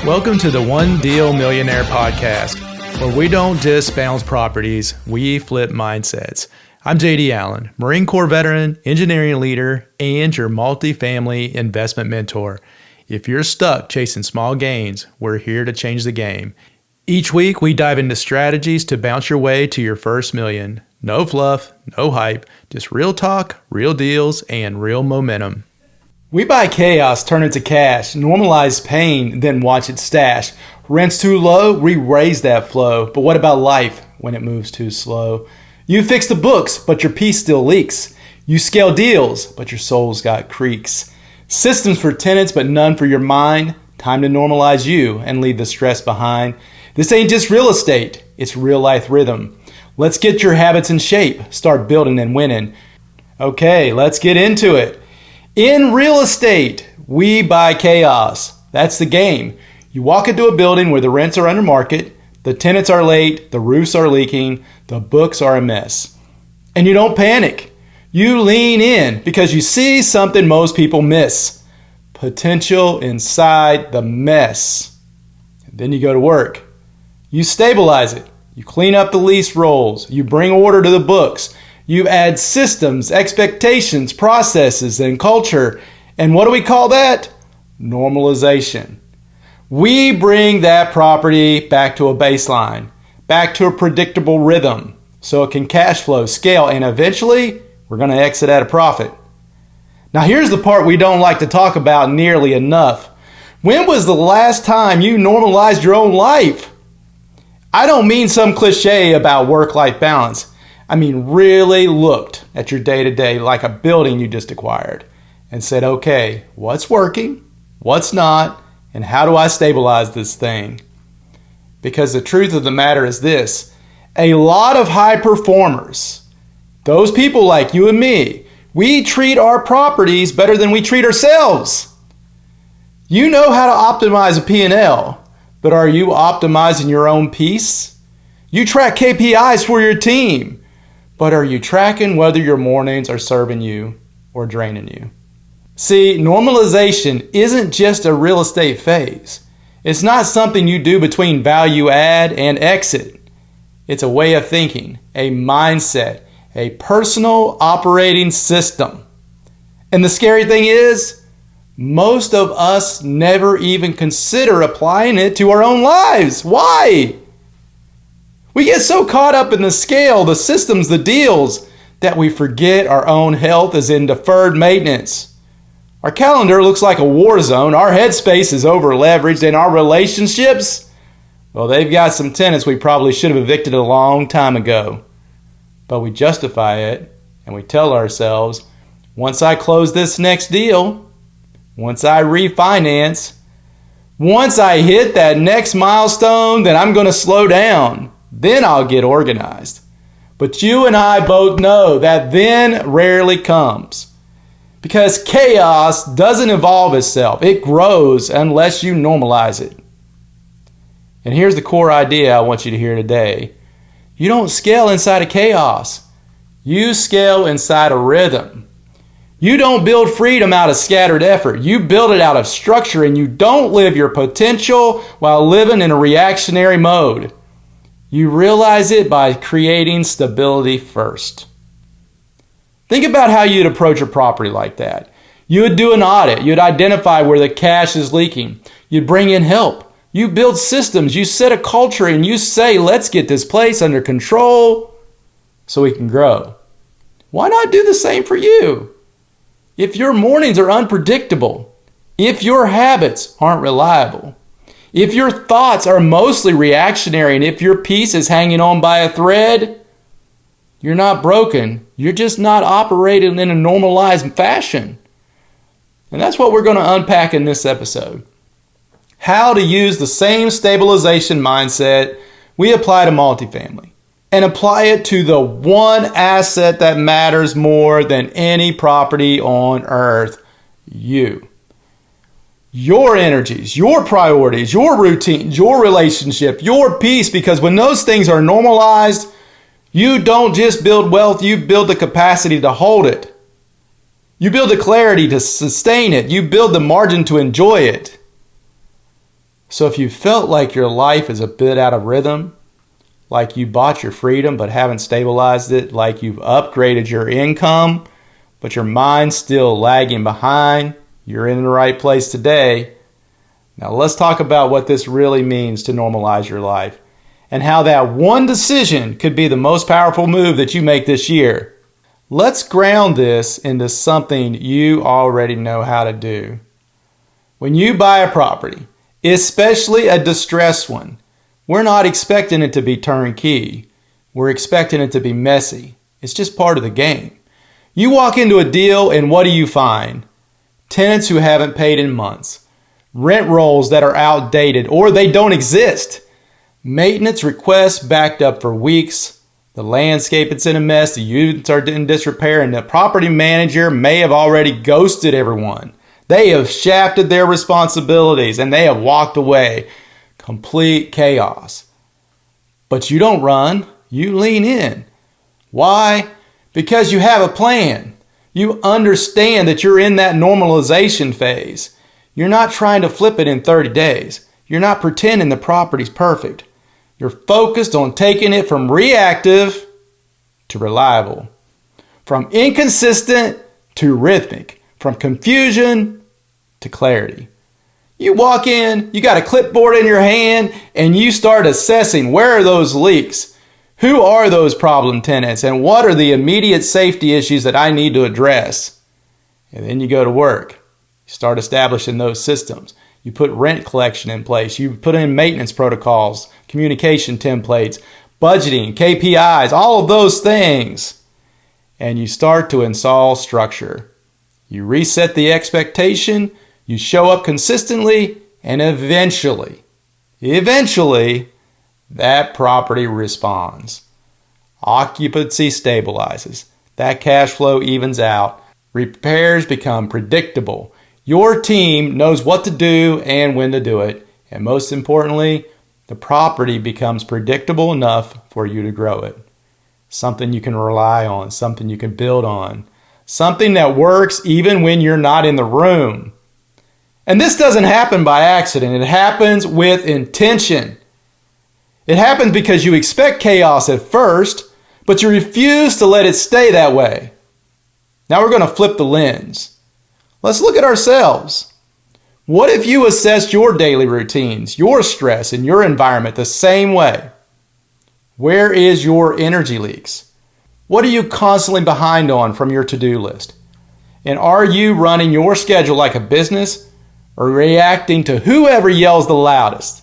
Welcome to the One Deal Millionaire podcast, where we don't just bounce properties, we flip mindsets. I'm JD Allen, Marine Corps veteran, engineering leader, and your multifamily investment mentor. If you're stuck chasing small gains, we're here to change the game. Each week, we dive into strategies to bounce your way to your first million. No fluff, no hype, just real talk, real deals, and real momentum. We buy chaos, turn it to cash, normalize pain, then watch it stash. Rent's too low, we raise that flow. But what about life when it moves too slow? You fix the books, but your peace still leaks. You scale deals, but your soul's got creaks. Systems for tenants, but none for your mind. Time to normalize you and leave the stress behind. This ain't just real estate, it's real life rhythm. Let's get your habits in shape, start building and winning. Okay, let's get into it. In real estate, we buy chaos. That's the game. You walk into a building where the rents are under market, the tenants are late, the roofs are leaking, the books are a mess. And you don't panic. You lean in because you see something most people miss. Potential inside the mess. And then you go to work. You stabilize it. You clean up the lease rolls. You bring order to the books. You add systems, expectations, processes, and culture. And what do we call that? Normalization. We bring that property back to a baseline, back to a predictable rhythm, so it can cash flow, scale, and eventually we're going to exit at a profit. Now here's the part we don't like to talk about nearly enough. When was the last time you normalized your own life? I don't mean some cliche about work-life balance. I mean, really looked at your day-to-day like a building you just acquired and said, okay, what's working, what's not, and how do I stabilize this thing? Because the truth of the matter is this, a lot of high performers, those people like you and me, we treat our properties better than we treat ourselves. You know how to optimize a P&L, but are you optimizing your own peace? You track KPIs for your team. But are you tracking whether your mornings are serving you or draining you? See, normalization isn't just a real estate phase. It's not something you do between value add and exit. It's a way of thinking, a mindset, a personal operating system. And the scary thing is, most of us never even consider applying it to our own lives. Why? We get so caught up in the scale, the systems, the deals, that we forget our own health is in deferred maintenance. Our calendar looks like a war zone, our headspace is over leveraged, and our relationships, well, they've got some tenants we probably should have evicted a long time ago. But we justify it, and we tell ourselves, once I close this next deal, once I refinance, once I hit that next milestone, then I'm going to slow down. Then I'll get organized. But you and I both know that then rarely comes. Because chaos doesn't evolve itself. It grows unless you normalize it. And here's the core idea I want you to hear today. You don't scale inside of chaos. You scale inside a rhythm. You don't build freedom out of scattered effort. You build it out of structure, and you don't live your potential while living in a reactionary mode. You realize it by creating stability first. Think about how you'd approach a property like that. You would do an audit. You'd identify where the cash is leaking. You'd bring in help. You build systems. You set a culture and you say, let's get this place under control so we can grow. Why not do the same for you? If your mornings are unpredictable, if your habits aren't reliable, if your thoughts are mostly reactionary, and if your peace is hanging on by a thread, you're not broken. You're just not operating in a normalized fashion. And that's what we're going to unpack in this episode. How to use the same stabilization mindset we apply to multifamily and apply it to the one asset that matters more than any property on earth, you. Your energies, your priorities, your routines, your relationship, your peace, because when those things are normalized, you don't just build wealth, you build the capacity to hold it. You build the clarity to sustain it. You build the margin to enjoy it. So if you felt like your life is a bit out of rhythm, like you bought your freedom but haven't stabilized it, like you've upgraded your income, but your mind's still lagging behind, you're in the right place today. Now let's talk about what this really means to normalize your life and how that one decision could be the most powerful move that you make this year. Let's ground this into something you already know how to do. When you buy a property, especially a distressed one, we're not expecting it to be turnkey. We're expecting it to be messy. It's just part of the game. You walk into a deal and what do you find? Tenants who haven't paid in months. Rent rolls that are outdated or they don't exist. Maintenance requests backed up for weeks. The landscape is in a mess. The units are in disrepair and the property manager may have already ghosted everyone. They have shafted their responsibilities and they have walked away. Complete chaos. But you don't run, you lean in. Why? Because you have a plan. You understand that you're in that normalization phase. You're not trying to flip it in 30 days. You're not pretending the property's perfect. You're focused on taking it from reactive to reliable, from inconsistent to rhythmic, from confusion to clarity. You walk in, you got a clipboard in your hand, and you start assessing where are those leaks? Who are those problem tenants? And what are the immediate safety issues that I need to address? And then you go to work. You start establishing those systems. You put rent collection in place. You put in maintenance protocols, communication templates, budgeting, KPIs, all of those things. And you start to install structure. You reset the expectation. You show up consistently, and eventually, that property responds. Occupancy stabilizes. That cash flow evens out. Repairs become predictable. Your team knows what to do and when to do it. And most importantly, the property becomes predictable enough for you to grow it. Something you can rely on, something you can build on, something that works even when you're not in the room. And this doesn't happen by accident. It happens with intention. It happens because you expect chaos at first, but you refuse to let it stay that way. Now we're going to flip the lens. Let's look at ourselves. What if you assessed your daily routines, your stress, and your environment the same way? Where is your energy leaks? What are you constantly behind on from your to-do list? And are you running your schedule like a business or reacting to whoever yells the loudest?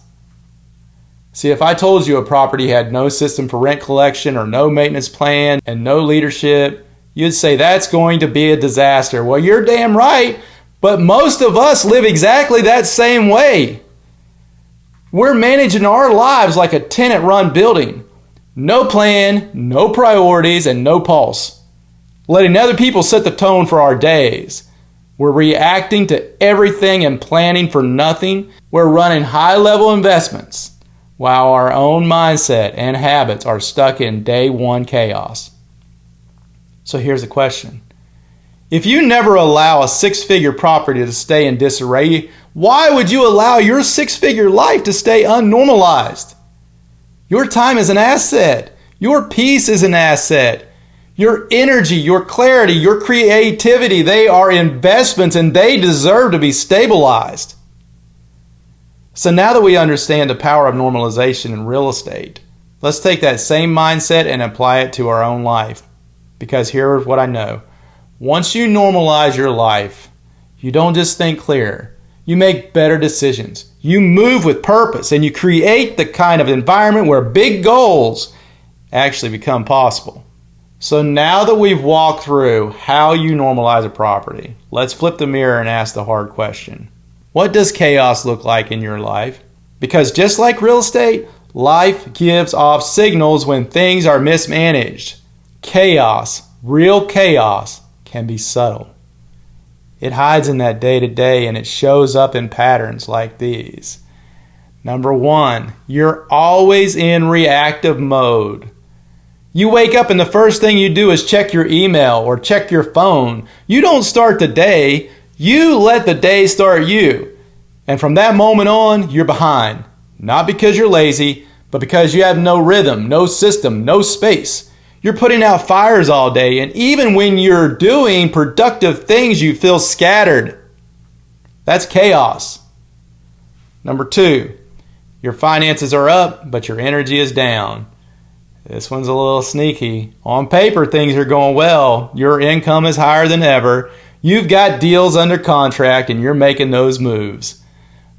See, if I told you a property had no system for rent collection or no maintenance plan and no leadership, you'd say that's going to be a disaster. Well, you're damn right, but most of us live exactly that same way. We're managing our lives like a tenant-run building. No plan, no priorities, and no pulse. Letting other people set the tone for our days. We're reacting to everything and planning for nothing. We're running high-level investments while our own mindset and habits are stuck in day one chaos. So here's the question. If you never allow a six-figure property to stay in disarray, why would you allow your six-figure life to stay unnormalized? Your time is an asset. Your peace is an asset. Your energy, your clarity, your creativity, they are investments and they deserve to be stabilized. So now that we understand the power of normalization in real estate, let's take that same mindset and apply it to our own life. Because here's what I know. Once you normalize your life, you don't just think clear. You make better decisions. You move with purpose and you create the kind of environment where big goals actually become possible. So now that we've walked through how you normalize a property, let's flip the mirror and ask the hard question. What does chaos look like in your life? Because just like real estate, life gives off signals when things are mismanaged. Chaos, real chaos, can be subtle. It hides in that day-to-day and it shows up in patterns like these. Number one, you're always in reactive mode. You wake up and the first thing you do is check your email or check your phone. You don't start the day, you let the day start you. And from that moment on, you're behind. Not because you're lazy, but because you have no rhythm, no system, no space. You're putting out fires all day, and even when you're doing productive things, you feel scattered. That's chaos. Number 2, your finances are up, but your energy is down. This one's a little sneaky. On paper, things are going well. Your income is higher than ever. You've got deals under contract, and you're making those moves.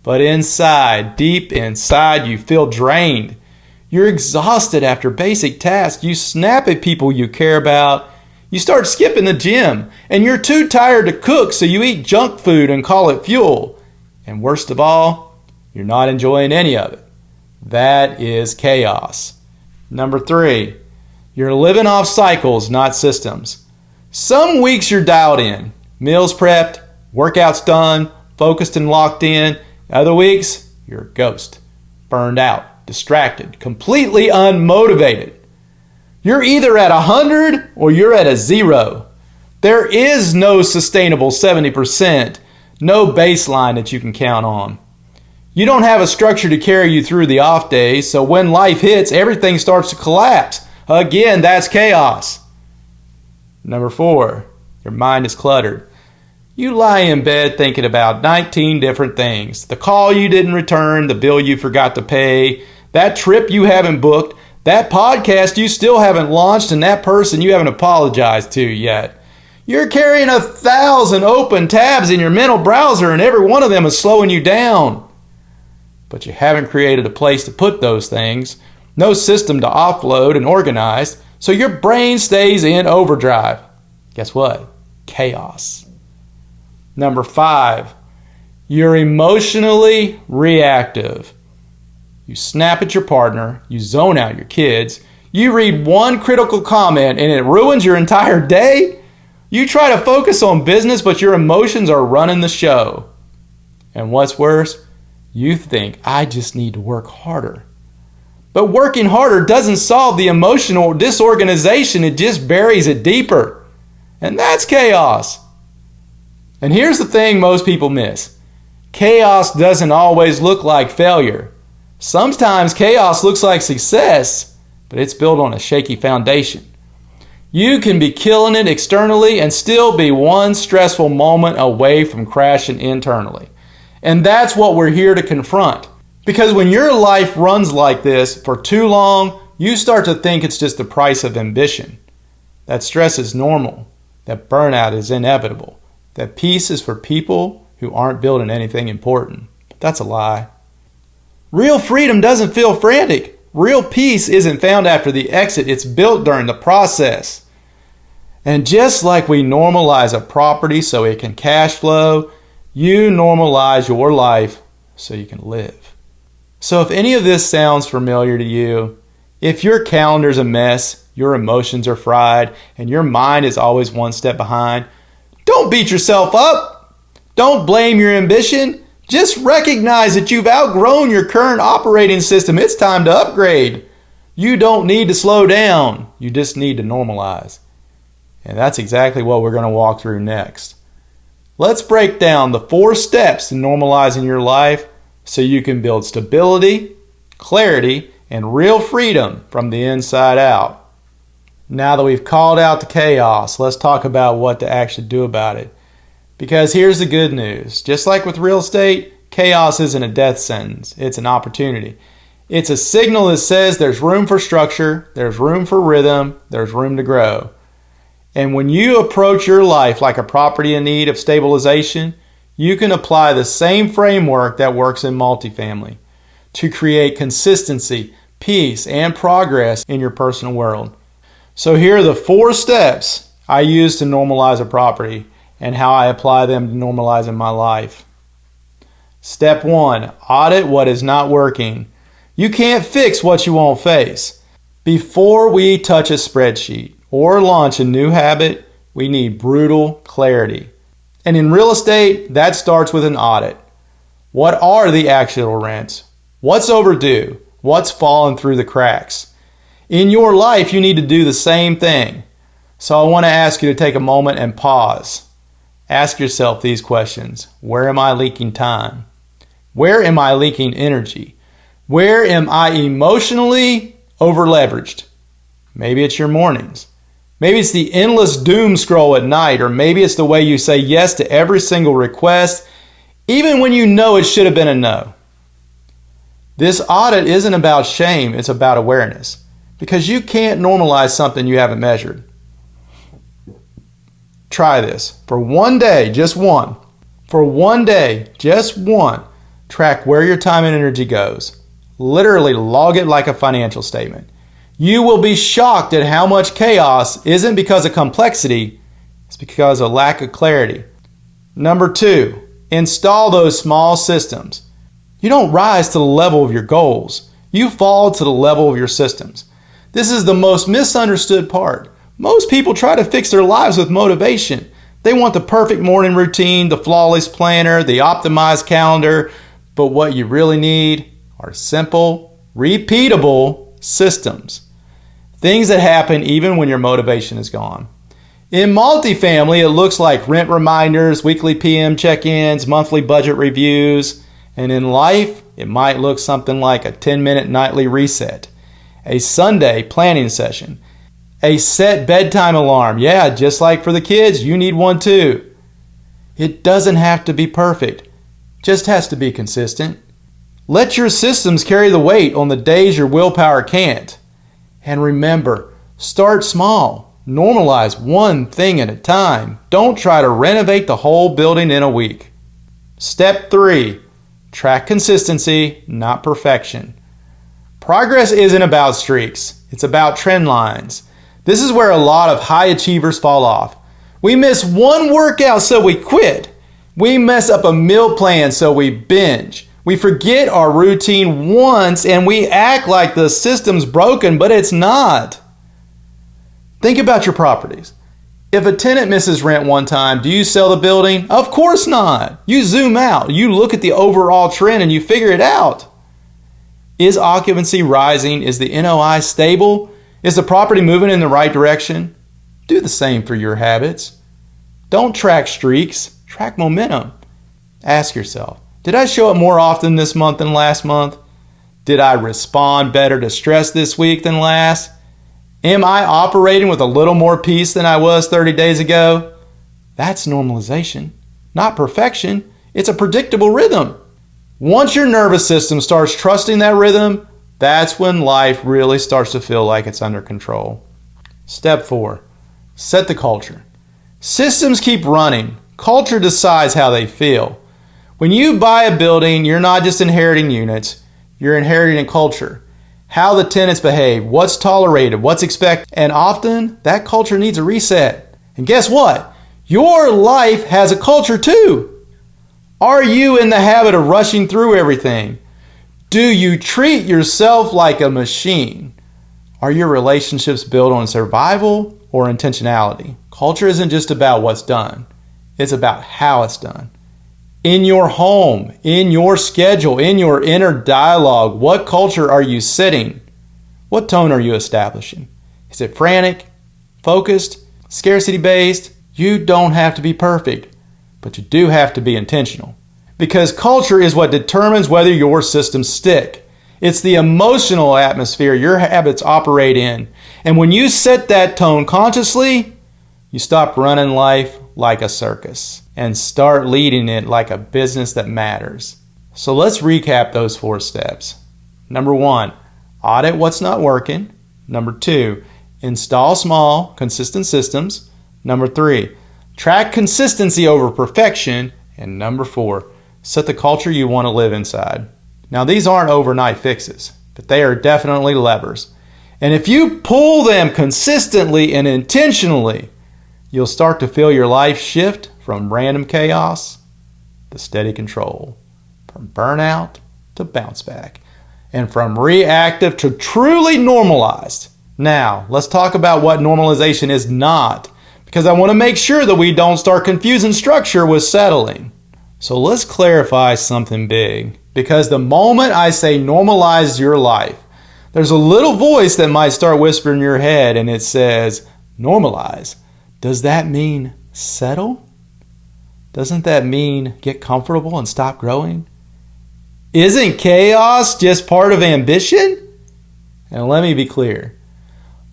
But inside, deep inside, you feel drained. You're exhausted after basic tasks. You snap at people you care about. You start skipping the gym, and you're too tired to cook, so you eat junk food and call it fuel. And worst of all, you're not enjoying any of it. That is chaos. Number 3, you're living off cycles, not systems. Some weeks you're dialed in, meals prepped, workouts done, focused and locked in. Other weeks, you're a ghost, burned out, distracted, completely unmotivated. You're either at 100 or you're at a 0. There is no sustainable 70%, no baseline that you can count on. You don't have a structure to carry you through the off days, so when life hits, everything starts to collapse. Again, that's chaos. Number 4, your mind is cluttered. You lie in bed thinking about 19 different things. The call you didn't return, the bill you forgot to pay, that trip you haven't booked, that podcast you still haven't launched, and that person you haven't apologized to yet. You're carrying 1,000 open tabs in your mental browser, and every one of them is slowing you down. But you haven't created a place to put those things, no system to offload and organize, so your brain stays in overdrive. Guess what? Chaos. Number 5, you're emotionally reactive. You snap at your partner, you zone out your kids, you read one critical comment and it ruins your entire day. You try to focus on business, but your emotions are running the show. And what's worse, you think, I just need to work harder. But working harder doesn't solve the emotional disorganization, it just buries it deeper. And that's chaos. And here's the thing most people miss. Chaos doesn't always look like failure. Sometimes chaos looks like success, but it's built on a shaky foundation. You can be killing it externally and still be one stressful moment away from crashing internally. And that's what we're here to confront. Because when your life runs like this for too long, you start to think it's just the price of ambition. That stress is normal. That burnout is inevitable. That peace is for people who aren't building anything important. That's a lie. Real freedom doesn't feel frantic. Real peace isn't found after the exit. It's built during the process. And just like we normalize a property so it can cash flow, you normalize your life so you can live. So if any of this sounds familiar to you, if your calendar's a mess, your emotions are fried, and your mind is always one step behind, don't beat yourself up. Don't blame your ambition. Just recognize that you've outgrown your current operating system. It's time to upgrade. You don't need to slow down. You just need to normalize. And that's exactly what we're going to walk through next. Let's break down the 4 steps in normalizing your life so you can build stability, clarity, and real freedom from the inside out. Now that we've called out the chaos, let's talk about what to actually do about it. Because here's the good news. Just like with real estate, chaos isn't a death sentence. It's an opportunity. It's a signal that says there's room for structure, there's room for rhythm, there's room to grow. And when you approach your life like a property in need of stabilization, you can apply the same framework that works in multifamily to create consistency, peace, and progress in your personal world. So here are the 4 steps I use to normalize a property and how I apply them to normalizing my life. Step 1, audit what is not working. You can't fix what you won't face. Before we touch a spreadsheet or launch a new habit, we need brutal clarity. And in real estate, that starts with an audit. What are the actual rents? What's overdue? What's fallen through the cracks? In your life, you need to do the same thing. So I want to ask you to take a moment and pause. Ask yourself these questions. Where am I leaking time? Where am I leaking energy? Where am I emotionally over-leveraged? Maybe it's your mornings. Maybe it's the endless doom scroll at night, or maybe it's the way you say yes to every single request, even when you know it should have been a no. This audit isn't about shame, it's about awareness. Because you can't normalize something you haven't measured. Try this. For one day, just one. For one day, just one. Track where your time and energy goes. Literally log it like a financial statement. You will be shocked at how much chaos isn't because of complexity, it's because of lack of clarity. Number 2, install those small systems. You don't rise to the level of your goals. You fall to the level of your systems. This is the most misunderstood part. Most people try to fix their lives with motivation. They want the perfect morning routine, the flawless planner, the optimized calendar, but what you really need are simple, repeatable systems. Things that happen even when your motivation is gone. In multifamily, it looks like rent reminders, weekly PM check-ins, monthly budget reviews. And in life, it might look something like a 10-minute nightly reset, a Sunday planning session, a set bedtime alarm. Yeah, just like for the kids, you need one too. It doesn't have to be perfect, just has to be consistent. Let your systems carry the weight on the days your willpower can't. And remember, start small. Normalize one thing at a time. Don't try to renovate the whole building in a week. Step 3, track consistency, not perfection. Progress isn't about streaks. It's about trend lines. This is where a lot of high achievers fall off. We miss one workout, so we quit. We mess up a meal plan, so we binge. We forget our routine once and we act like the system's broken, but it's not. Think about your properties. If a tenant misses rent one time, do you sell the building? Of course not. You zoom out. You look at the overall trend and you figure it out. Is occupancy rising? Is the NOI stable? Is the property moving in the right direction? Do the same for your habits. Don't track streaks, track momentum. Ask yourself, did I show up more often this month than last month? Did I respond better to stress this week than last? Am I operating with a little more peace than I was 30 days ago? That's normalization, not perfection. It's a predictable rhythm. Once your nervous system starts trusting that rhythm, that's when life really starts to feel like it's under control. Step 4, set the culture. Systems keep running. Culture decides how they feel. When you buy a building, you're not just inheriting units, you're inheriting a culture. How the tenants behave, what's tolerated, what's expected, and often that culture needs a reset. And guess what? Your life has a culture too. Are you in the habit of rushing through everything? Do you treat yourself like a machine? Are your relationships built on survival or intentionality? Culture isn't just about what's done, it's about how it's done. In your home, in your schedule, in your inner dialogue, what culture are you setting? What tone are you establishing? Is it frantic, focused, scarcity-based? You don't have to be perfect, but you do have to be intentional. Because culture is what determines whether your systems stick. It's the emotional atmosphere your habits operate in. And when you set that tone consciously, you stop running life like a circus and start leading it like a business that matters. So let's recap those 4 steps. Number 1, audit what's not working. Number 2, install small, consistent systems. Number 3, track consistency over perfection. And number 4, set the culture you want to live inside. Now, these aren't overnight fixes, but they are definitely levers. And if you pull them consistently and intentionally, you'll start to feel your life shift from random chaos to steady control, from burnout to bounce back, and from reactive to truly normalized. Now, let's talk about what normalization is not, because I want to make sure that we don't start confusing structure with settling. So let's clarify something big, because the moment I say normalize your life, there's a little voice that might start whispering in your head and it says, normalize. Does that mean settle? Doesn't that mean get comfortable and stop growing? Isn't chaos just part of ambition? And let me be clear.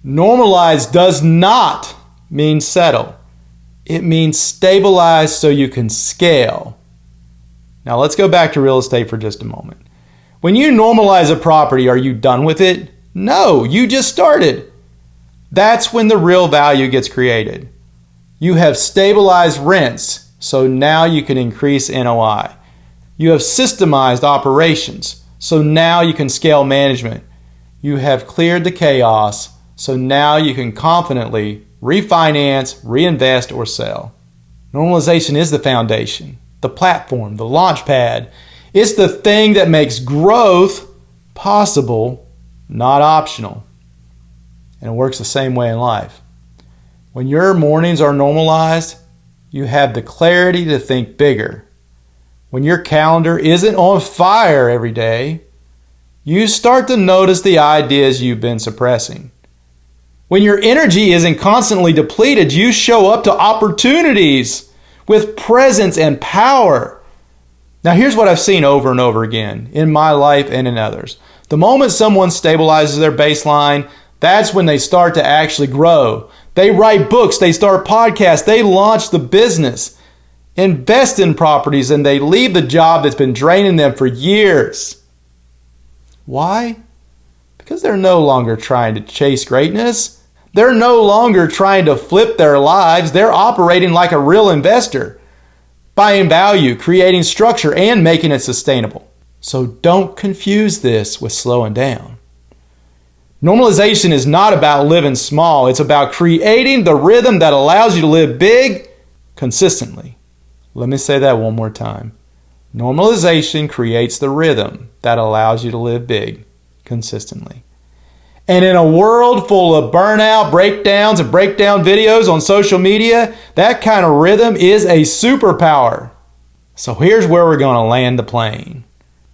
Normalize does not mean settle. It means stabilize so you can scale. Now let's go back to real estate for just a moment. When you normalize a property, are you done with it? No, you just started. That's when the real value gets created. You have stabilized rents, so now you can increase NOI. You have systemized operations, so now you can scale management. You have cleared the chaos, so now you can confidently refinance, reinvest, or sell. Normalization is the foundation, the platform, the launch pad. It's the thing that makes growth possible, not optional. And it works the same way in life. When your mornings are normalized, you have the clarity to think bigger. When your calendar isn't on fire every day, you start to notice the ideas you've been suppressing. When your energy isn't constantly depleted, you show up to opportunities with presence and power. Now here's what I've seen over and over again in my life and in others. The moment someone stabilizes their baseline, that's when they start to actually grow. They write books, they start podcasts, they launch the business, invest in properties, and they leave the job that's been draining them for years. Why? Because they're no longer trying to chase greatness. They're no longer trying to flip their lives. They're operating like a real investor, buying value, creating structure, and making it sustainable. So don't confuse this with slowing down. Normalization is not about living small. It's about creating the rhythm that allows you to live big consistently. Let me say that one more time. Normalization creates the rhythm that allows you to live big consistently. And in a world full of burnout, breakdowns, and breakdown videos on social media, that kind of rhythm is a superpower. So here's where we're going to land the plane.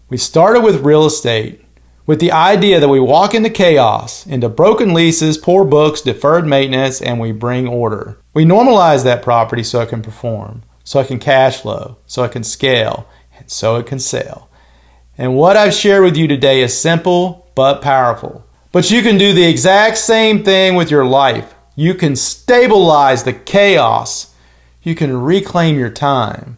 We started with real estate, with the idea that we walk into chaos, into broken leases, poor books, deferred maintenance, and we bring order. We normalize that property so it can perform, so it can cash flow, so it can scale, and so it can sell. And what I've shared with you today is simple but powerful. But you can do the exact same thing with your life. You can stabilize the chaos. You can reclaim your time.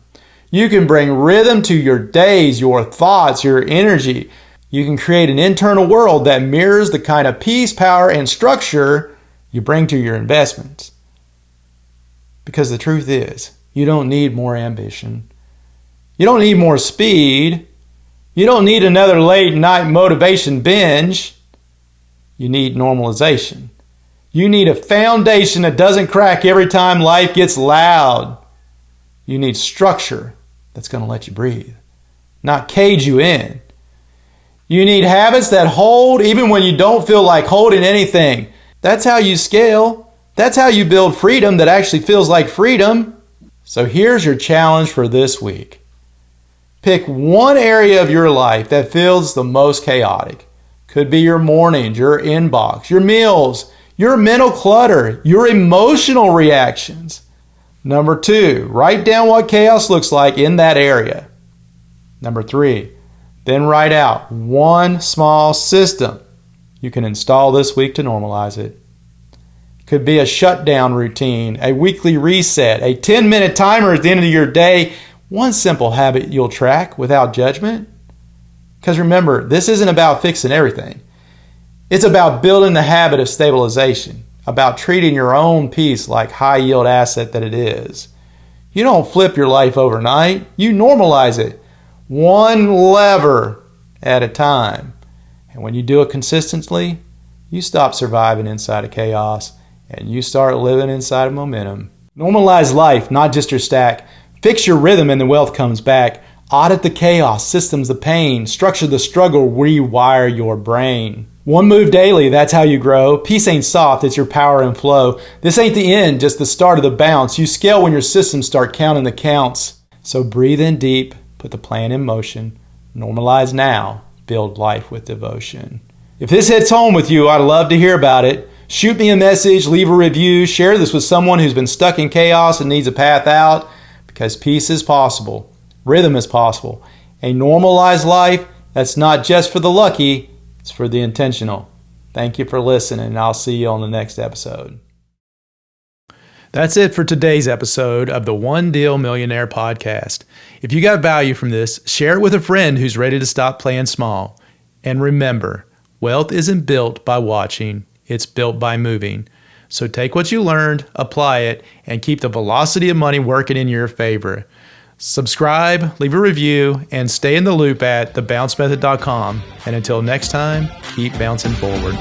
You can bring rhythm to your days, your thoughts, your energy. You can create an internal world that mirrors the kind of peace, power, and structure you bring to your investments. Because the truth is, you don't need more ambition. You don't need more speed. You don't need another late night motivation binge. You need normalization. You need a foundation that doesn't crack every time life gets loud. You need structure that's going to let you breathe, not cage you in. You need habits that hold even when you don't feel like holding anything. That's how you scale. That's how you build freedom that actually feels like freedom. So here's your challenge for this week. Pick one area of your life that feels the most chaotic. Could be your mornings, your inbox, your meals, your mental clutter, your emotional reactions. Number 2, write down what chaos looks like in that area. Number 3, then write out one small system you can install this week to normalize it. Could be a shutdown routine, a weekly reset, a 10-minute timer at the end of your day, one simple habit you'll track without judgment. Because remember, this isn't about fixing everything. It's about building the habit of stabilization, about treating your own peace like high-yield asset that it is. You don't flip your life overnight. You normalize it, one lever at a time. And when you do it consistently, you stop surviving inside of chaos and you start living inside of momentum. Normalize life, not just your stack. Fix your rhythm and the wealth comes back. Audit the chaos, systems the pain, structure the struggle, rewire your brain. One move daily, that's how you grow. Peace ain't soft, it's your power and flow. This ain't the end, just the start of the bounce. You scale when your systems start counting the counts. So breathe in deep, put the plan in motion. Normalize now, build life with devotion. If this hits home with you, I'd love to hear about it. Shoot me a message, leave a review, share this with someone who's been stuck in chaos and needs a path out, because peace is possible. Rhythm is possible. A normalized life That's not just for the lucky, it's for the intentional. Thank you for listening, and I'll see you on the next episode. That's it for today's episode of the One Deal Millionaire podcast. If you got value from this, share it with a friend who's ready to stop playing small. And remember, wealth isn't built by watching, it's built by moving. So take what you learned, apply it, and keep the velocity of money working in your favor. Subscribe, leave a review, and stay in the loop at thebouncemethod.com. And until next time, keep bouncing forward.